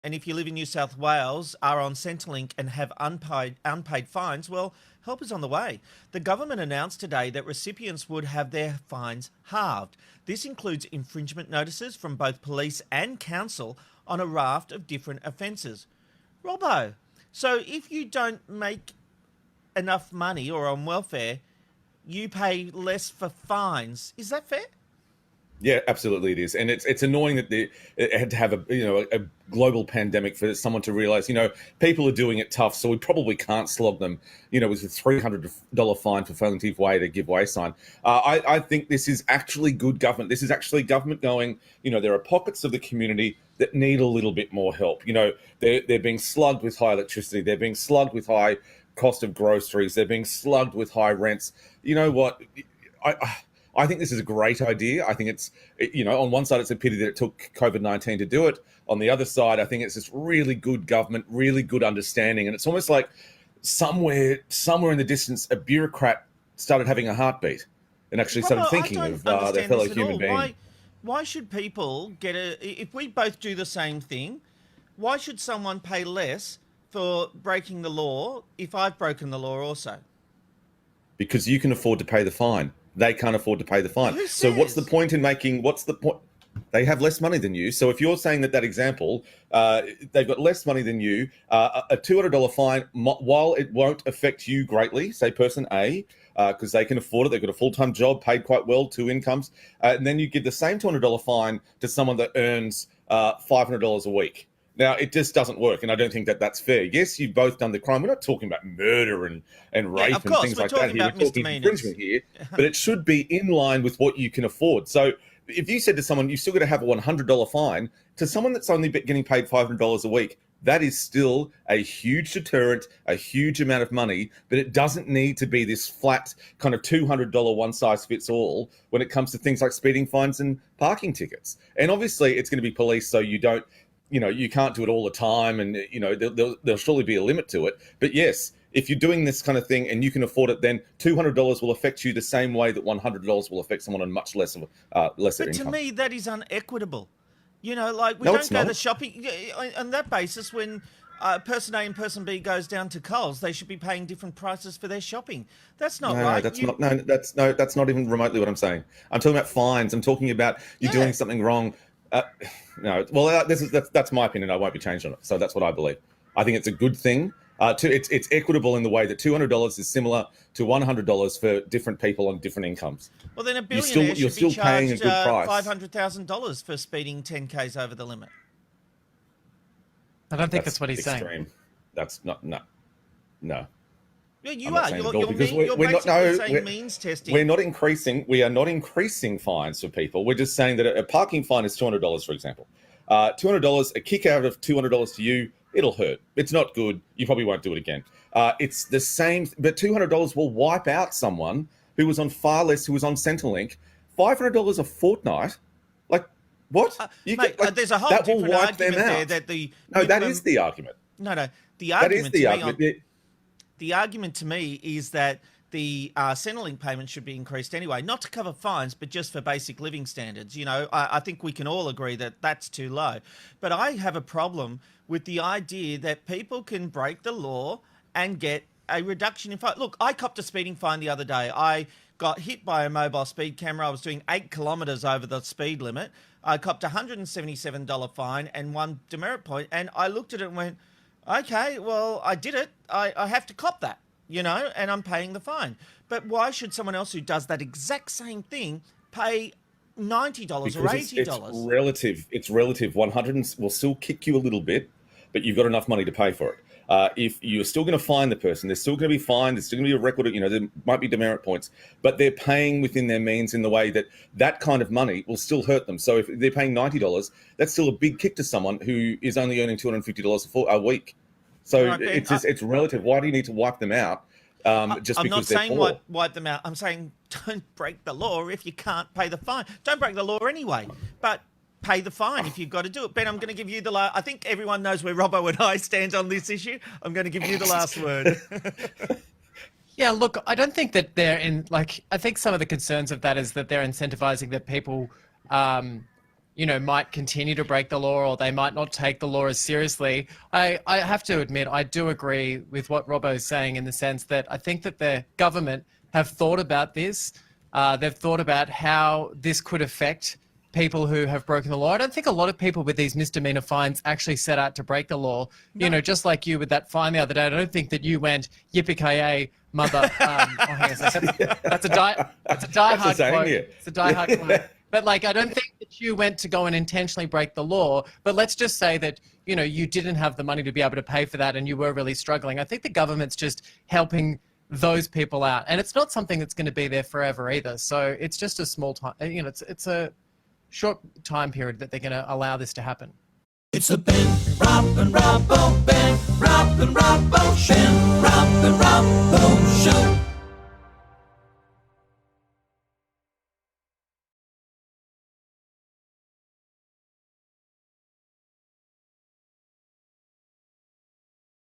and if you live in New South Wales, are on Centrelink and have unpaid fines, well, help is on the way. The government announced today that recipients would have their fines halved. This includes infringement notices from both police and council on a raft of different offences. Robbo, so if you don't make enough money or on welfare, you pay less for fines. Is that fair? Yeah, absolutely it is, and it's annoying that it had to have a global pandemic for someone to realize people are doing it tough, so we probably can't slog them with a $300 fine for failing to give way to give way sign. I think this is actually good government. This is actually government going. There are pockets of the community that need a little bit more help. They're being slugged with high electricity. They're being slugged with high cost of groceries. They're being slugged with high rents. You know what? I think this is a great idea. I think it's, on one side, it's a pity that it took COVID-19 to do it. On the other side, I think it's just really good government, really good understanding. And it's almost like somewhere in the distance, a bureaucrat started having a heartbeat and actually started thinking of their fellow human being. Why should people if we both do the same thing, why should someone pay less for breaking the law if I've broken the law also? Because you can afford to pay the fine. They can't afford to pay the fine. So what's the point in making, they have less money than you. So if you're saying that example, they've got less money than you, a $200 fine, while it won't affect you greatly, say person A, because they can afford it, they've got a full-time job, paid quite well, 2 incomes, and then you give the same $200 fine to someone that earns $500 a week. Now, it just doesn't work, and I don't think that that's fair. Yes, you've both done the crime. We're not talking about murder and rape and things like that here. We're talking infringement here, but it should be in line with what you can afford. So if you said to someone, you've still got to have a $100 fine, to someone that's only getting paid $500 a week, that is still a huge deterrent, a huge amount of money, but it doesn't need to be this flat kind of $200 one-size-fits-all when it comes to things like speeding fines and parking tickets. And obviously, it's going to be police, so you don't, you can't do it all the time, and there'll surely be a limit to it. But yes, if you're doing this kind of thing and you can afford it, then $200 will affect you the same way that $100 will affect someone on much lesser income. But to me, that is unequitable. We don't go to shopping on that basis. When person A and person B goes down to Coles, they should be paying different prices for their shopping. That's not right. That's not even remotely what I'm saying. I'm talking about fines. I'm talking about you doing something wrong. No, well, that's my opinion. I won't be changed on it. So that's what I believe. I think it's a good thing. It's equitable in the way that $200 is similar to $100 for different people on different incomes. Well, then a billionaire you're should be still paying a charged good price. $500,000 for speeding 10 k's over the limit. I don't think that's what he's extreme. saying. That's not no. Yeah, you are. You're basically saying means testing. We are not increasing fines for people. We're just saying that a parking fine is $200, for example. $200, a kick out of $200 to you, it'll hurt. It's not good. You probably won't do it again. It's the same, but $200 will wipe out someone who was on far less, who was on Centrelink. $500 a fortnight, like what? There's a whole different argument there that that is the argument. No, the argument. That is the argument. The argument to me is that the Centrelink payment should be increased anyway, not to cover fines, but just for basic living standards. I think we can all agree that that's too low. But I have a problem with the idea that people can break the law and get a reduction in fine. Look, I copped a speeding fine the other day. I got hit by a mobile speed camera. I was doing 8 kilometres over the speed limit. I copped a $177 fine and 1 demerit point, and I looked at it and went, okay, well, I did it. I have to cop that, and I'm paying the fine. But why should someone else who does that exact same thing pay $90 or $80? It's relative. It's relative. 100 will still kick you a little bit, but you've got enough money to pay for it. If you're still going to fine the person, they're still going to be fined. There's still going to be a record. There might be demerit points, but they're paying within their means in the way that kind of money will still hurt them. So if they're paying $90, that's still a big kick to someone who is only earning $250 a week. So right, it's relative. Why do you need to wipe them out? Just I'm because not saying poor? wipe them out. I'm saying don't break the law if you can't pay the fine. Don't break the law anyway, but pay the fine if you've got to do it. Ben, I'm going to give you the last. I think everyone knows where Robbo and I stand on this issue. I'm going to give you the last word. Yeah, look, I don't think that they're I think some of the concerns of that is that they're incentivizing that people might continue to break the law, or they might not take the law as seriously. I have to admit, I do agree with what Robbo is saying, in the sense that I think that the government have thought about this. They've thought about how this could affect people who have broken the law. I don't think a lot of people with these misdemeanor fines actually set out to break the law. No. Just like you with that fine the other day, I don't think that you went, yippee-ki-yay, mother. Hang on a second. That's a die-hard quote. It's a die-hard quote. But I don't think that you went to go and intentionally break the law. But let's just say that, you didn't have the money to be able to pay for that and you were really struggling. I think the government's just helping those people out. And it's not something that's going to be there forever either. So it's just a small time, it's a short time period that they're going to allow this to happen. It's the Ben, Rob and Robbo, Ben, Rob and Robbo show.